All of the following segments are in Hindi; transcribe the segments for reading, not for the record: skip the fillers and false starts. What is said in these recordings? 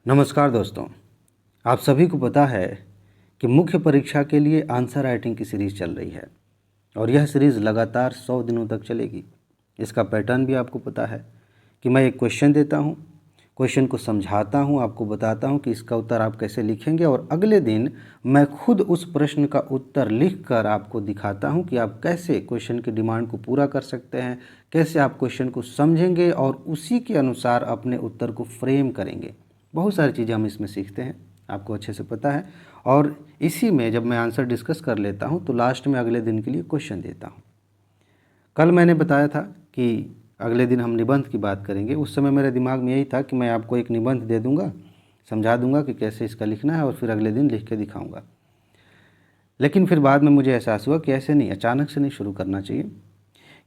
नमस्कार दोस्तों, आप सभी को पता है कि मुख्य परीक्षा के लिए आंसर राइटिंग की सीरीज़ चल रही है और यह सीरीज़ लगातार 100 दिनों तक चलेगी। इसका पैटर्न भी आपको पता है कि मैं एक क्वेश्चन देता हूँ, क्वेश्चन को समझाता हूँ, आपको बताता हूँ कि इसका उत्तर आप कैसे लिखेंगे और अगले दिन मैं खुद उस प्रश्न का उत्तर लिख कर आपको दिखाता हूँ कि आप कैसे क्वेश्चन की डिमांड को पूरा कर सकते हैं, कैसे आप क्वेश्चन को समझेंगे और उसी के अनुसार अपने उत्तर को फ्रेम करेंगे। बहुत सारी चीज़ें हम इसमें सीखते हैं, आपको अच्छे से पता है। और इसी में जब मैं आंसर डिस्कस कर लेता हूँ तो लास्ट में अगले दिन के लिए क्वेश्चन देता हूँ। कल मैंने बताया था कि अगले दिन हम निबंध की बात करेंगे। उस समय मेरे दिमाग में यही था कि मैं आपको एक निबंध दे दूंगा, समझा दूंगा कि कैसे इसका लिखना है और फिर अगले दिन लिख के दिखाऊंगा। लेकिन फिर बाद में मुझे एहसास हुआ कि ऐसे नहीं, अचानक से नहीं शुरू करना चाहिए,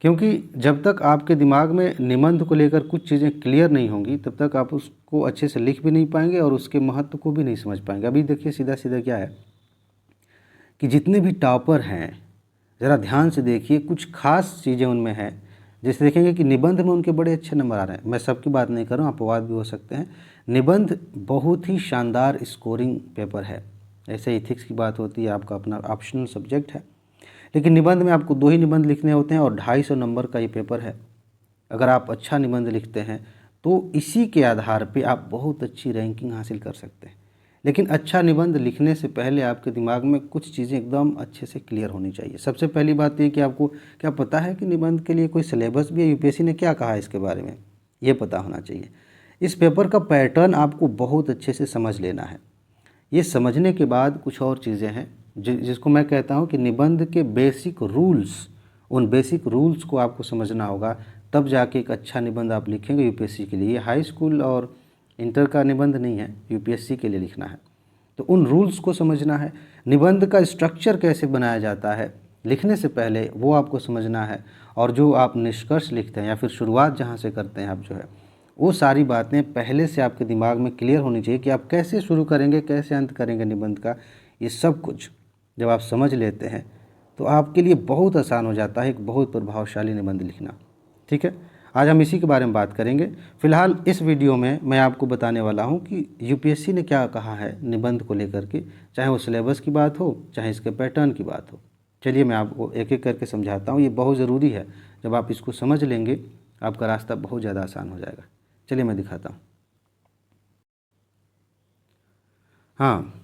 क्योंकि जब तक आपके दिमाग में निबंध को लेकर कुछ चीज़ें क्लियर नहीं होंगी तब तक आप उसको अच्छे से लिख भी नहीं पाएंगे और उसके महत्व को भी नहीं समझ पाएंगे। अभी देखिए सीधा सीधा क्या है कि जितने भी टॉपर हैं, ज़रा ध्यान से देखिए, कुछ खास चीज़ें उनमें हैं। जैसे देखेंगे कि निबंध में उनके बड़े अच्छे नंबर आ रहे हैं। मैं सबकी बात नहीं कर रहा हूँ, अपवाद भी हो सकते हैं। निबंध बहुत ही शानदार स्कोरिंग पेपर है। ऐसे इथिक्स की बात होती है, आपका अपना ऑप्शनल सब्जेक्ट है, लेकिन निबंध में आपको 2 ही निबंध लिखने होते हैं और 250 नंबर का ये पेपर है। अगर आप अच्छा निबंध लिखते हैं तो इसी के आधार पे आप बहुत अच्छी रैंकिंग हासिल कर सकते हैं। लेकिन अच्छा निबंध लिखने से पहले आपके दिमाग में कुछ चीज़ें एकदम अच्छे से क्लियर होनी चाहिए। सबसे पहली बात ये कि आपको क्या पता है कि निबंध के लिए कोई सिलेबस भी है, यूपीएससी ने क्या कहा है इसके बारे में, ये पता होना चाहिए। इस पेपर का पैटर्न आपको बहुत अच्छे से समझ लेना है। ये समझने के बाद कुछ और चीज़ें हैं जिसको मैं कहता हूँ कि निबंध के बेसिक रूल्स, उन बेसिक रूल्स को आपको समझना होगा, तब जाके एक अच्छा निबंध आप लिखेंगे यूपीएससी के लिए। ये हाई स्कूल और इंटर का निबंध नहीं है, यूपीएससी के लिए लिखना है। तो उन रूल्स को समझना है। निबंध का स्ट्रक्चर कैसे बनाया जाता है लिखने से पहले वो आपको समझना है। और जो आप निष्कर्ष लिखते हैं या फिर शुरुआत जहाँ से करते हैं आप जो है, वो सारी बातें पहले से आपके दिमाग में क्लियर होनी चाहिए कि आप कैसे शुरू करेंगे, कैसे अंत करेंगे निबंध का। ये सब कुछ जब आप समझ लेते हैं तो आपके लिए बहुत आसान हो जाता है एक बहुत प्रभावशाली निबंध लिखना। ठीक है, आज हम इसी के बारे में बात करेंगे। फिलहाल इस वीडियो में मैं आपको बताने वाला हूं कि यूपीएससी ने क्या कहा है निबंध को लेकर के, चाहे वो सिलेबस की बात हो चाहे इसके पैटर्न की बात हो। चलिए मैं आपको एक एक करके समझाता हूं, ये बहुत ज़रूरी है। जब आप इसको समझ लेंगे आपका रास्ता बहुत ज़्यादा आसान हो जाएगा। चलिए मैं दिखाता हूँ। हाँ,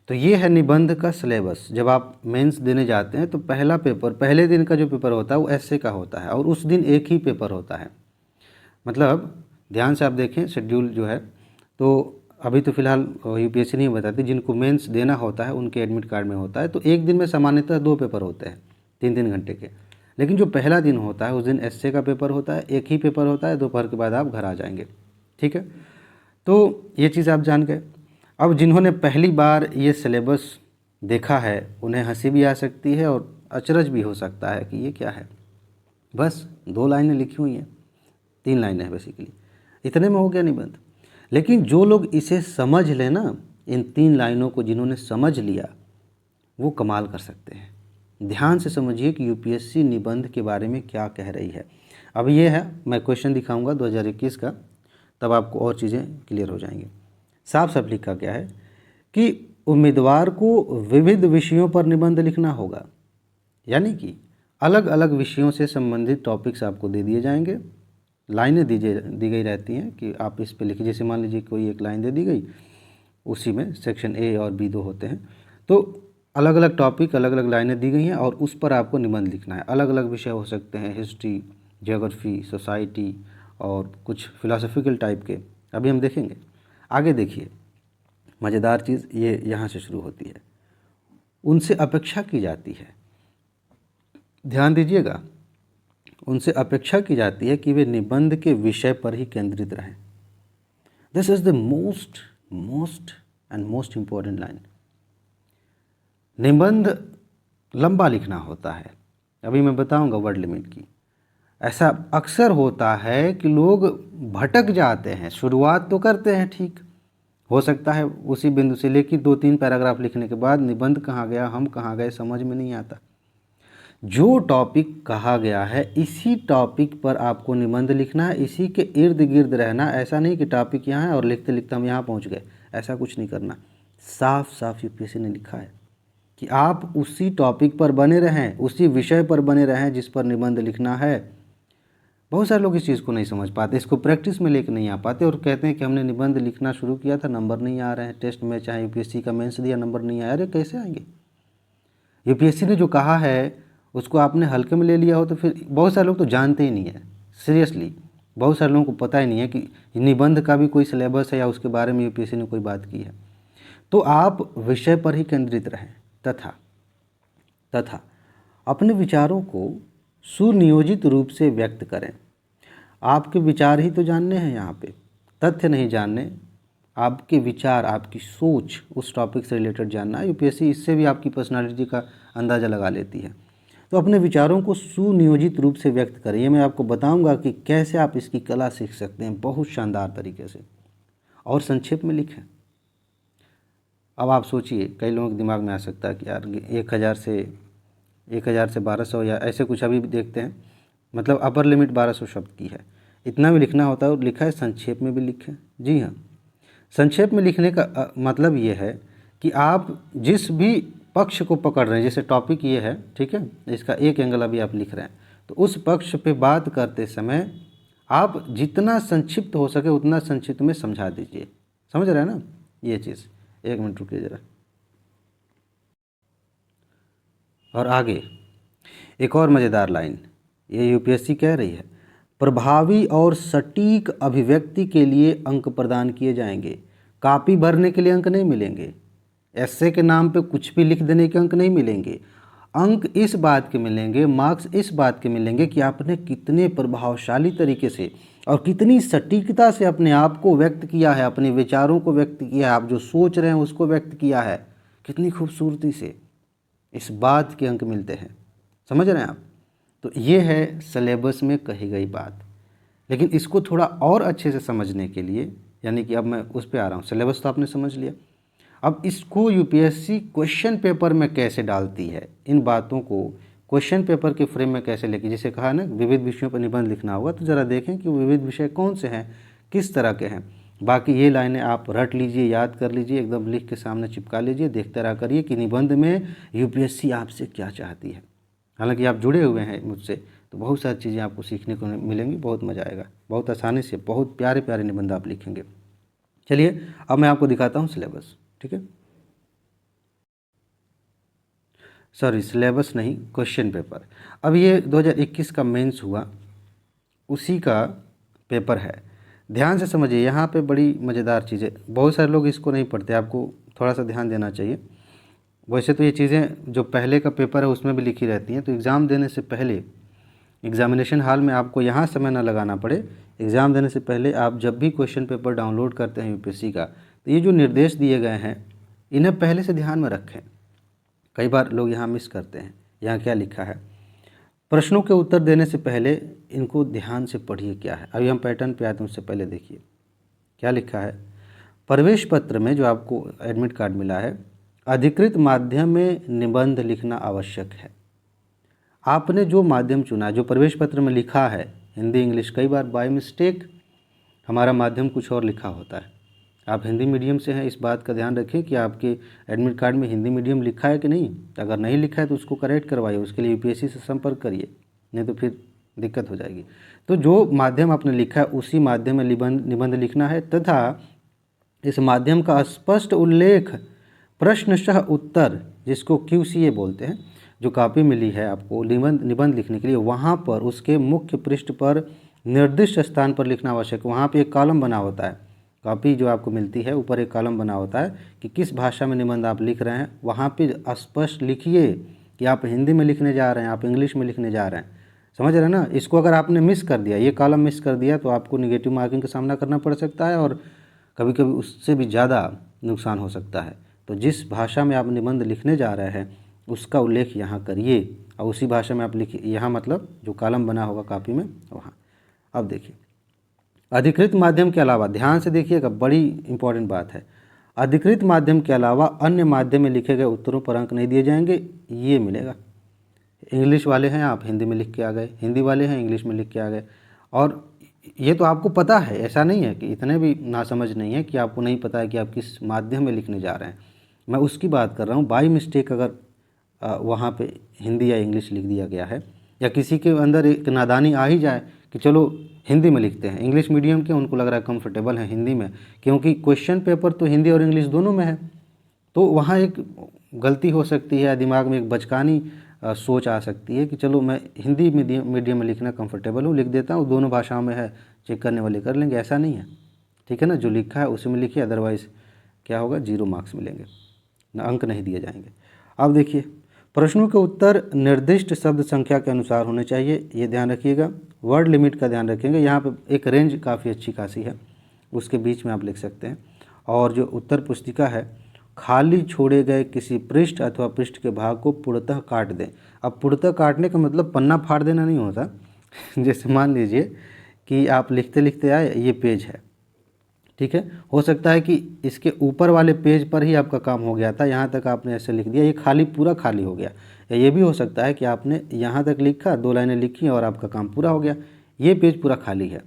तो ये है निबंध का सिलेबस। जब आप मेंस देने जाते हैं तो पहला पेपर, पहले दिन का जो पेपर होता है वो एसए का होता है और उस दिन एक ही पेपर होता है। मतलब ध्यान से आप देखें शेड्यूल जो है, तो अभी तो फ़िलहाल यूपीएससी नहीं बताती, जिनको मेंस देना होता है उनके एडमिट कार्ड में होता है। तो एक दिन में सामान्यतः 2 पेपर होते हैं 3-3 घंटे के। लेकिन जो पहला दिन होता है उस दिन एसए का पेपर होता है, एक ही पेपर होता है, दोपहर के बाद आप घर आ जाएंगे। ठीक है, तो ये चीज़ आप जान गए। अब जिन्होंने पहली बार ये सिलेबस देखा है उन्हें हंसी भी आ सकती है और अचरज भी हो सकता है कि ये क्या है। बस 2 लाइनें लिखी हुई हैं, 3 लाइनें हैं बेसिकली, इतने में हो गया निबंध। लेकिन जो लोग इसे समझ लें ना, इन 3 लाइनों को जिन्होंने समझ लिया वो कमाल कर सकते हैं। ध्यान से समझिए कि यूपीएससी निबंध के बारे में क्या कह रही है। अब ये है, मैं क्वेश्चन दिखाऊंगा 2021 का, तब आपको और चीज़ें क्लियर हो जाएंगी। साफ साफ लिखा क्या है कि उम्मीदवार को विविध विषयों पर निबंध लिखना होगा, यानी कि अलग अलग विषयों से संबंधित टॉपिक्स आपको दे दिए जाएंगे। लाइनें दी गई रहती हैं कि आप इस पे लिखिए। जैसे मान लीजिए कोई एक लाइन दे दी गई, उसी में सेक्शन ए और बी 2 होते हैं, तो अलग अलग टॉपिक, अलग अलग लाइनें दी गई हैं और उस पर आपको निबंध लिखना है। अलग अलग विषय हो सकते हैं, हिस्ट्री, ज्योग्राफी, सोसाइटी और कुछ फिलोसफिकल टाइप के, अभी हम देखेंगे। आगे देखिए, मज़ेदार चीज़ ये यहाँ से शुरू होती है। उनसे अपेक्षा की जाती है, ध्यान दीजिएगा, उनसे अपेक्षा की जाती है कि वे निबंध के विषय पर ही केंद्रित रहें। This is the most important line. निबंध लंबा लिखना होता है, अभी मैं बताऊंगा वर्ड लिमिट की। ऐसा अक्सर होता है कि लोग भटक जाते हैं, शुरुआत तो करते हैं ठीक, हो सकता है उसी बिंदु से, लेकिन 2-3 पैराग्राफ लिखने के बाद निबंध कहाँ गया, हम कहाँ गए, समझ में नहीं आता। जो टॉपिक कहा गया है इसी टॉपिक पर आपको निबंध लिखना है, इसी के इर्द गिर्द रहना। ऐसा नहीं कि टॉपिक यहाँ है और लिखते लिखते हम यहाँ पहुँच गए, ऐसा कुछ नहीं करना। साफ साफ यूपीएससी ने लिखा है कि आप उसी टॉपिक पर बने रहें, उसी विषय पर बने रहें जिस पर निबंध लिखना है। बहुत सारे लोग इस चीज़ को नहीं समझ पाते, इसको प्रैक्टिस में लेकर नहीं आ पाते और कहते हैं कि हमने निबंध लिखना शुरू किया था, नंबर नहीं आ रहे हैं, टेस्ट में चाहे यूपीएससी का मेंस दिया, नंबर नहीं आया। अरे कैसे आएंगे? यूपीएससी ने जो कहा है उसको आपने हल्के में ले लिया हो तो फिर बहुत सारे लोग तो जानते ही नहीं है। सीरियसली बहुत सारे लोगों को पता ही नहीं है कि निबंध का भी कोई सिलेबस है या उसके बारे में यूपीएससी ने कोई बात की है। तो आप विषय पर ही केंद्रित रहें तथा अपने विचारों को सुनियोजित रूप से व्यक्त करें। आपके विचार ही तो जानने हैं, यहाँ पे तथ्य नहीं जानने, आपके विचार, आपकी सोच उस टॉपिक से रिलेटेड जानना है। यूपीएससी इससे भी आपकी पर्सनालिटी का अंदाज़ा लगा लेती है। तो अपने विचारों को सुनियोजित रूप से व्यक्त करें। ये मैं आपको बताऊंगा कि कैसे आप इसकी कला सीख सकते हैं बहुत शानदार तरीके से, और संक्षेप में लिखें। अब आप सोचिए, कई लोगों के दिमाग में आ सकता है कि यार 1000 से 1200 या ऐसे कुछ अभी भी देखते हैं, मतलब अपर लिमिट 1200 शब्द की है, इतना भी लिखना होता है और लिखा है संक्षेप में भी लिखें। जी हाँ, संक्षेप में लिखने का मतलब ये है कि आप जिस भी पक्ष को पकड़ रहे हैं, जैसे टॉपिक ये है, ठीक है, इसका एक एंगल अभी आप लिख रहे हैं, तो उस पक्ष पे बात करते समय आप जितना संक्षिप्त हो सके उतना संक्षिप्त में समझा दीजिए। समझ रहे हैं ना ये चीज़? एक मिनट रुकिए ज़रा। और आगे एक और मज़ेदार लाइन, ये यूपीएससी कह रही है, प्रभावी और सटीक अभिव्यक्ति के लिए अंक प्रदान किए जाएंगे। कॉपी भरने के लिए अंक नहीं मिलेंगे, एस्से के नाम पे कुछ भी लिख देने के अंक नहीं मिलेंगे। अंक इस बात के मिलेंगे, मार्क्स इस बात के मिलेंगे कि आपने कितने प्रभावशाली तरीके से और कितनी सटीकता से अपने आप को व्यक्त किया है, अपने विचारों को व्यक्त किया है, आप जो सोच रहे हैं उसको व्यक्त किया है, कितनी खूबसूरती से, इस बात के अंक मिलते हैं। समझ रहे हैं आप? तो ये है सिलेबस में कही गई बात। लेकिन इसको थोड़ा और अच्छे से समझने के लिए, यानी कि अब मैं उस पर आ रहा हूँ, सिलेबस तो आपने समझ लिया, अब इसको यूपीएससी क्वेश्चन पेपर में कैसे डालती है, इन बातों को क्वेश्चन पेपर के फ्रेम में कैसे लेके, जैसे कहा ना विविध विषयों पर निबंध लिखना होगा, तो ज़रा देखें कि विविध विषय कौन से हैं, किस तरह के हैं। बाकी ये लाइनें आप रट लीजिए, याद कर लीजिए, एकदम लिख के सामने चिपका लीजिए, देखते रहा करिए कि निबंध में यूपीएससी आपसे क्या चाहती है। हालांकि आप जुड़े हुए हैं मुझसे तो बहुत सारी चीज़ें आपको सीखने को मिलेंगी, बहुत मज़ा आएगा, बहुत आसानी से बहुत प्यारे प्यारे निबंध आप लिखेंगे। चलिए अब मैं आपको दिखाता हूँ सिलेबस, ठीक है, सॉरी सिलेबस नहीं, क्वेश्चन पेपर। अब ये 2021 का मेंस हुआ, उसी का पेपर है। ध्यान से समझिए, यहाँ पे बड़ी मज़ेदार चीज़ें, बहुत सारे लोग इसको नहीं पढ़ते, आपको थोड़ा सा ध्यान देना चाहिए। वैसे तो ये चीज़ें जो पहले का पेपर है उसमें भी लिखी रहती हैं, तो एग्ज़ाम देने से पहले एग्ज़ामिनेशन हॉल में आपको यहाँ समय ना लगाना पड़े, एग्ज़ाम देने से पहले आप जब भी क्वेश्चन पेपर डाउनलोड करते हैं यूपीएससी का, तो ये जो निर्देश दिए गए हैं इन्हें पहले से ध्यान में रखें। कई बार लोग यहाँ मिस करते हैं। यहाँ क्या लिखा है, प्रश्नों के उत्तर देने से पहले इनको ध्यान से पढ़िए क्या है। अभी हम पैटर्न पे आते हैं, उससे पहले देखिए क्या लिखा है। प्रवेश पत्र में जो आपको एडमिट कार्ड मिला है, अधिकृत माध्यम में निबंध लिखना आवश्यक है। आपने जो माध्यम चुना, जो प्रवेश पत्र में लिखा है हिंदी इंग्लिश, कई बार बाय मिस्टेक हमारा माध्यम कुछ और लिखा होता है। आप हिंदी मीडियम से हैं, इस बात का ध्यान रखें कि आपके एडमिट कार्ड में हिंदी मीडियम लिखा है कि नहीं। अगर नहीं लिखा है तो उसको करेक्ट करवाइए, उसके लिए यूपीएससी से संपर्क करिए, नहीं तो फिर दिक्कत हो जाएगी। तो जो माध्यम आपने लिखा है उसी माध्यम में निबंध लिखना है, तथा इस माध्यम का स्पष्ट उल्लेख प्रश्नशः उत्तर, जिसको क्यूसीए बोलते हैं, जो कॉपी मिली है आपको निबंध लिखने के लिए, वहाँ पर उसके मुख्य पृष्ठ पर निर्दिष्ट स्थान पर लिखना आवश्यक। वहाँ पे एक कॉलम बना होता है, कॉपी जो आपको मिलती है ऊपर एक कॉलम बना होता है कि किस भाषा में निबंध आप लिख रहे हैं। वहाँ पे स्पष्ट लिखिए कि आप हिंदी में लिखने जा रहे हैं, आप इंग्लिश में लिखने जा रहे हैं। समझ रहे हैं ना? इसको अगर आपने मिस कर दिया, ये कॉलम मिस कर दिया, तो आपको नेगेटिव मार्किंग का सामना करना पड़ सकता है और कभी कभी उससे भी ज़्यादा नुकसान हो सकता है। तो जिस भाषा में आप निबंध लिखने जा रहे हैं उसका उल्लेख यहाँ करिए और उसी भाषा में आप लिखिए। यहाँ मतलब जो कॉलम बना होगा कॉपी में वहाँ। अब देखिए, अधिकृत माध्यम के अलावा, ध्यान से देखिएगा, बड़ी इंपॉर्टेंट बात है, अधिकृत माध्यम के अलावा अन्य माध्यम में लिखे गए उत्तरों पर अंक नहीं दिए जाएंगे। ये मिलेगा, इंग्लिश वाले हैं आप हिंदी में लिख के आ गए, हिंदी वाले हैं इंग्लिश में लिख के आ गए। और ये तो आपको पता है, ऐसा नहीं है कि इतने भी नासमझ नहीं है कि आपको नहीं पता है कि आप किस माध्यम में लिखने जा रहे हैं। मैं उसकी बात कर रहा हूँ, बाई मिस्टेक अगर वहाँ पे हिंदी या इंग्लिश लिख दिया गया है, या किसी के अंदर एक नादानी आ ही जाए कि चलो हिंदी में लिखते हैं, इंग्लिश मीडियम के उनको लग रहा है कंफर्टेबल है हिंदी में, क्योंकि क्वेश्चन पेपर तो हिंदी और इंग्लिश दोनों में है, तो वहाँ एक गलती हो सकती है, दिमाग में एक बचकानी सोच आ सकती है कि चलो मैं हिंदी मीडियम में लिखना कंफर्टेबल हूँ, लिख देता हूँ, दोनों भाषाओं में है, चेक करने वाले कर लेंगे। ऐसा नहीं है, ठीक है ना, जो लिखा है उसी में लिखिए, अदरवाइज़ क्या होगा, 0 मार्क्स मिलेंगे, ना अंक नहीं दिए जाएंगे। अब देखिए, प्रश्नों के उत्तर निर्दिष्ट शब्द संख्या के अनुसार होने चाहिए, ये ध्यान रखिएगा। वर्ड लिमिट का ध्यान रखेंगे, यहाँ पे एक रेंज काफ़ी अच्छी खासी है, उसके बीच में आप लिख सकते हैं। और जो उत्तर पुस्तिका है, खाली छोड़े गए किसी पृष्ठ अथवा पृष्ठ के भाग को पूर्णतः काट दें। अब पूर्णतः काटने का मतलब पन्ना फाड़ देना नहीं होता जैसे मान लीजिए कि आप लिखते लिखते आए, ये पेज है, ठीक है, हो सकता है कि इसके ऊपर वाले पेज पर ही आपका काम हो गया था, यहाँ तक आपने ऐसे लिख दिया, ये खाली पूरा खाली हो गया। या ये भी हो सकता है कि आपने यहाँ तक लिखा, 2 लाइनें लिखी और आपका काम पूरा हो गया, ये पेज पूरा खाली है।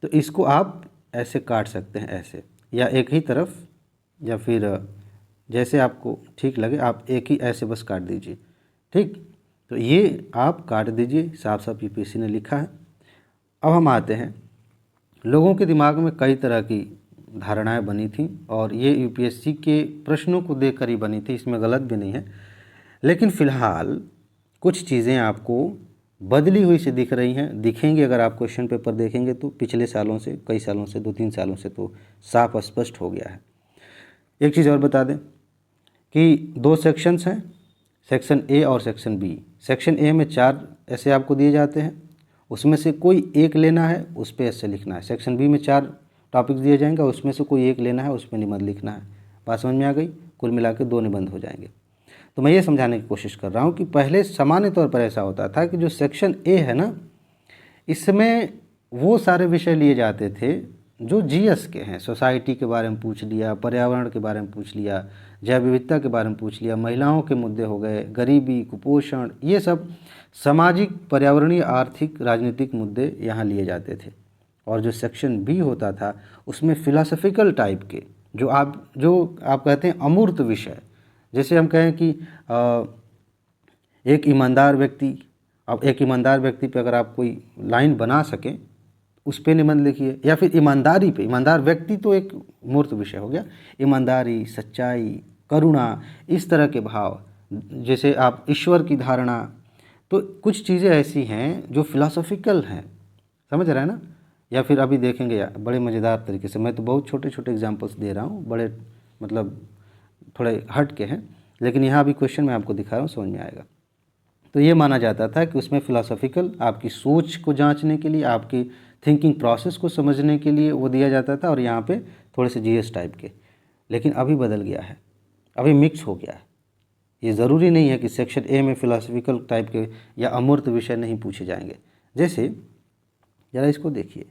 तो इसको आप ऐसे काट सकते हैं, ऐसे, या एक ही तरफ, या फिर जैसे आपको ठीक लगे, आप एक ही ऐसे बस काट दीजिए, ठीक। तो ये आप काट दीजिए, साफ साफ यूपीएससी ने लिखा है। अब हम आते हैं, लोगों के दिमाग में कई तरह की धारणाएं बनी थी और ये यूपीएससी के प्रश्नों को देखकर ही बनी थी, इसमें गलत भी नहीं है। लेकिन फ़िलहाल कुछ चीज़ें आपको बदली हुई से दिख रही हैं, दिखेंगी अगर आप क्वेश्चन पेपर देखेंगे तो, पिछले सालों से, कई सालों से, 2-3 सालों से तो साफ स्पष्ट हो गया है। एक चीज़ और बता दें कि 2 सेक्शंस हैं, सेक्शन ए और सेक्शन बी। सेक्शन ए में 4 ऐसे आपको दिए जाते हैं, उसमें से कोई एक लेना है, उस पर ऐसे लिखना है। सेक्शन बी में 4 टॉपिक्स दिए जाएंगे, उसमें से कोई एक लेना है, उस पर निबंध लिखना है। बात समझ में आ गई? कुल मिला के 2 निबंध हो जाएंगे। तो मैं ये समझाने की कोशिश कर रहा हूँ कि पहले सामान्य तौर पर ऐसा होता था कि जो सेक्शन ए है ना, इसमें वो सारे विषय लिए जाते थे जो जीएस के हैं। सोसाइटी के बारे में पूछ लिया, पर्यावरण के बारे में पूछ लिया, जैव विविधता के बारे में पूछ लिया, महिलाओं के मुद्दे हो गए, गरीबी, कुपोषण, ये सब सामाजिक, पर्यावरणीय, आर्थिक, राजनीतिक मुद्दे यहाँ लिए जाते थे। और जो सेक्शन बी होता था उसमें फ़िलासफ़िकल टाइप के, जो आप कहते हैं अमूर्त विषय, जैसे हम कहें कि एक ईमानदार व्यक्ति, अब एक ईमानदार व्यक्ति पे अगर आप कोई लाइन बना सकें, उस पे निबंध लिखिए। या फिर ईमानदारी पे, ईमानदार व्यक्ति तो एक मूर्त विषय हो गया, ईमानदारी, सच्चाई, करुणा, इस तरह के भाव, जैसे आप ईश्वर की धारणा, तो कुछ चीज़ें ऐसी हैं जो फ़िलासफ़िकल हैं, समझ रहे हैं ना। या फिर अभी देखेंगे बड़े मज़ेदार तरीके से, मैं तो बहुत छोटे छोटे एग्जांपल्स दे रहा हूँ, बड़े मतलब थोड़े हट के हैं, लेकिन यहाँ अभी क्वेश्चन मैं आपको दिखा रहा हूँ, समझ में आएगा। तो ये माना जाता था कि उसमें फ़िलासफ़िकल, आपकी सोच को जांचने के लिए, आपकी थिंकिंग प्रोसेस को समझने के लिए वो दिया जाता था, और यहाँ पे थोड़े से जीएस टाइप के। लेकिन अभी बदल गया है, अभी मिक्स हो गया है। ये ज़रूरी नहीं है कि सेक्शन ए में फ़िलासफ़िकल टाइप के या अमूर्त विषय नहीं पूछे जाएंगे। जैसे ज़रा इसको देखिए,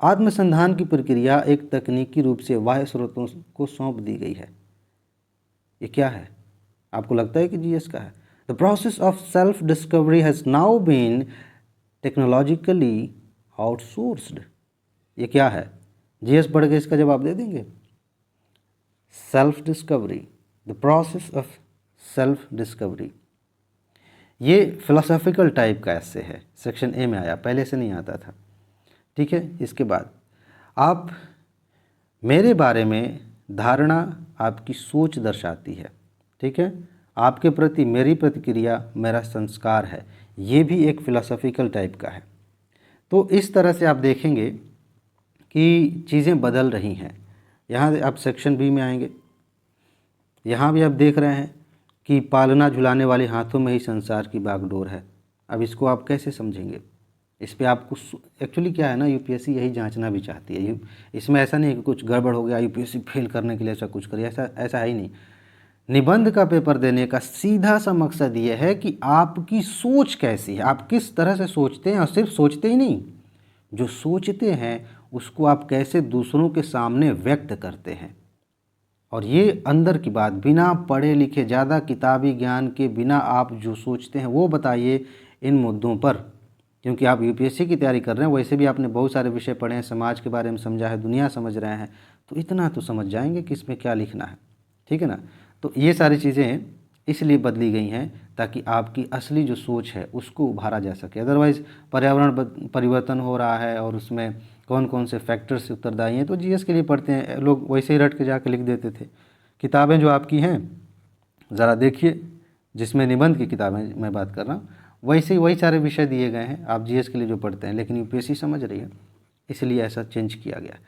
आत्मसंधान की प्रक्रिया एक तकनीकी रूप से बाह्य स्रोतों को सौंप दी गई है। ये क्या है? आपको लगता है कि जीएस का है? The process of self discovery has now been technologically outsourced. ये क्या है? जीएस पढ़ के इसका जवाब दे देंगे। Self discovery, the process of self discovery, ये फिलोसॉफिकल टाइप का ऐसे है, सेक्शन ए में आया, पहले से नहीं आता था, ठीक है। इसके बाद आप मेरे बारे में धारणा आपकी सोच दर्शाती है, ठीक है। आपके प्रति मेरी प्रतिक्रिया मेरा संस्कार है, ये भी एक फिलोसॉफिकल टाइप का है। तो इस तरह से आप देखेंगे कि चीज़ें बदल रही हैं। यहाँ आप सेक्शन बी में आएंगे, यहाँ भी आप देख रहे हैं कि पालना झुलाने वाले हाथों में ही संसार की बागडोर है। अब इसको आप कैसे समझेंगे? इस पे आपको एक्चुअली क्या है ना, यूपीएससी यही जांचना भी चाहती है। इसमें ऐसा नहीं है कि कुछ गड़बड़ हो गया, यूपीएससी फेल करने के लिए ऐसा कुछ करिए, ऐसा है ही नहीं। निबंध का पेपर देने का सीधा सा मकसद ये है कि आपकी सोच कैसी है, आप किस तरह से सोचते हैं, और सिर्फ सोचते ही नहीं, जो सोचते हैं उसको आप कैसे दूसरों के सामने व्यक्त करते हैं। और ये अंदर की बात, बिना पढ़े लिखे, ज़्यादा किताबी ज्ञान के बिना आप जो सोचते हैं वो बताइए, इन मुद्दों पर, क्योंकि आप यूपीएससी की तैयारी कर रहे हैं, वैसे भी आपने बहुत सारे विषय पढ़े हैं, समाज के बारे में समझा है, दुनिया समझ रहे हैं, तो इतना तो समझ जाएंगे कि इसमें क्या लिखना है, ठीक है ना। तो ये सारी चीज़ें इसलिए बदली गई हैं ताकि आपकी असली जो सोच है उसको उभारा जा सके। अदरवाइज़ पर्यावरण परिवर्तन हो रहा है और उसमें कौन कौन से फैक्टर्स उत्तरदायी हैं, तो जीएस के लिए पढ़ते हैं लोग, वैसे ही रट के जाके लिख देते थे। किताबें जो आपकी हैं ज़रा देखिए, जिसमें निबंध की किताबें मैं बात कर रहा हूँ, वैसे ही वही सारे विषय दिए गए हैं आप जीएस के लिए जो पढ़ते हैं, लेकिन यूपीएससी समझ रही है, इसलिए ऐसा चेंज किया गया।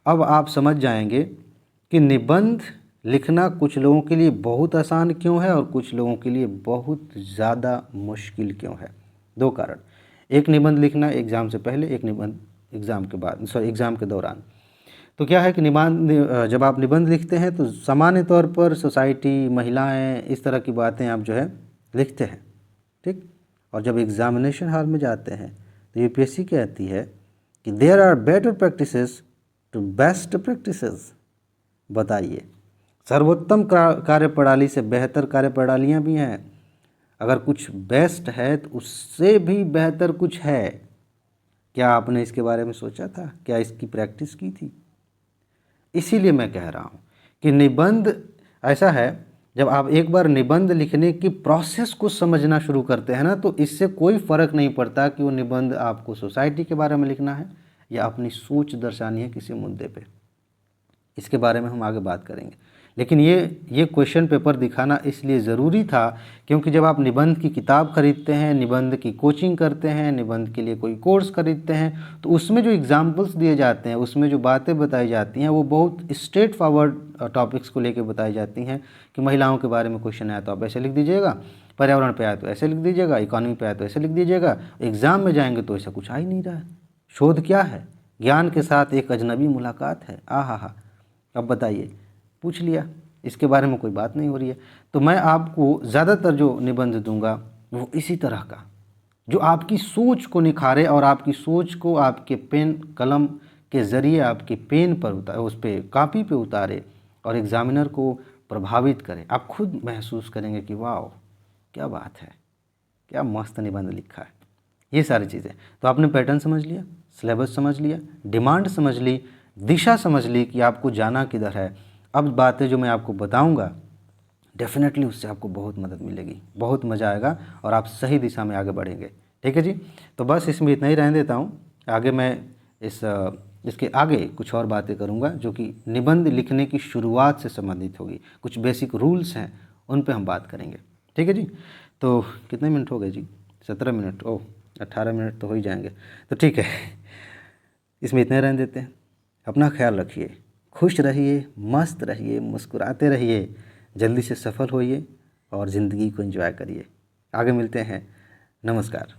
अब आप समझ जाएंगे कि निबंध लिखना कुछ लोगों के लिए बहुत आसान क्यों है और कुछ लोगों के लिए बहुत ज़्यादा मुश्किल क्यों है। दो कारण, एक निबंध लिखना एग्ज़ाम से पहले, एक निबंध एग्ज़ाम के बाद, सॉरी एग्ज़ाम के दौरान। तो क्या है कि निबंध, जब आप निबंध लिखते हैं तो सामान्य तौर पर सोसाइटी, महिलाएं, इस तरह की बातें आप जो है लिखते हैं, ठीक। और जब एग्जामिनेशन हॉल में जाते हैं तो यूपीएससी कहती है कि there are better practices to best practices. बताइए, सर्वोत्तम कार्यप्रणाली से बेहतर कार्यप्रणालियाँ भी हैं। अगर कुछ बेस्ट है तो उससे भी बेहतर कुछ है। क्या आपने इसके बारे में सोचा था? क्या इसकी प्रैक्टिस की थी? इसीलिए मैं कह रहा हूँ कि निबंध ऐसा है, जब आप एक बार निबंध लिखने की प्रोसेस को समझना शुरू करते हैं ना, तो इससे कोई फ़र्क नहीं पड़ता कि वो निबंध आपको सोसाइटी के बारे में लिखना है या अपनी सोच दर्शानी है किसी मुद्दे पे। इसके बारे में हम आगे बात करेंगे, लेकिन ये क्वेश्चन पेपर दिखाना इसलिए ज़रूरी था क्योंकि जब आप निबंध की किताब खरीदते हैं, निबंध की कोचिंग करते हैं, निबंध के लिए कोई कोर्स खरीदते हैं, तो उसमें जो एग्जाम्पल्स दिए जाते हैं, उसमें जो बातें बताई जाती हैं, वो बहुत स्ट्रेट फॉरवर्ड टॉपिक्स को लेकर बताई जाती हैं कि महिलाओं के बारे में क्वेश्चन आया तो आप ऐसे लिख दीजिएगा, पर्यावरण पे आया तो ऐसे लिख दीजिएगा, इकॉनमी पे आया तो ऐसे लिख दीजिएगा। एग्ज़ाम में जाएंगे तो ऐसा कुछ आ ही नहीं रहा है। शोध क्या है? ज्ञान के साथ एक अजनबी मुलाकात है। हा। अब बताइए, पूछ लिया, इसके बारे में कोई बात नहीं हो रही है। तो मैं आपको ज़्यादातर जो निबंध दूंगा वो इसी तरह का, जो आपकी सोच को निखारे और आपकी सोच को आपके पेन कलम के ज़रिए आपके पेन पर उतारे, उस पर कापी पे उतारे और एग्ज़ामिनर को प्रभावित करे। आप खुद महसूस करेंगे कि वाह क्या बात है, क्या मस्त निबंध लिखा है। ये सारी चीज़ें, तो आपने पैटर्न समझ लिया, सिलेबस समझ लिया, डिमांड समझ ली, दिशा समझ ली कि आपको जाना किधर है। अब बातें जो मैं आपको बताऊंगा डेफिनेटली उससे आपको बहुत मदद मिलेगी, बहुत मज़ा आएगा और आप सही दिशा में आगे बढ़ेंगे। ठीक है जी, तो बस इसमें इतना ही रहने देता हूँ। आगे मैं इसके आगे कुछ और बातें करूँगा जो कि निबंध लिखने की शुरुआत से संबंधित होगी। कुछ बेसिक रूल्स हैं, उन पे हम बात करेंगे। ठीक है जी, तो कितने मिनट हो गए जी? 17 मिनट। ओह, 18 मिनट तो हो ही जाएंगे, तो ठीक है, इसमें इतने रहने देते हैं। अपना ख्याल रखिए, खुश रहिए, मस्त रहिए, मुस्कुराते रहिए, जल्दी से सफल होइए और ज़िंदगी को एंजॉय करिए। आगे मिलते हैं। नमस्कार।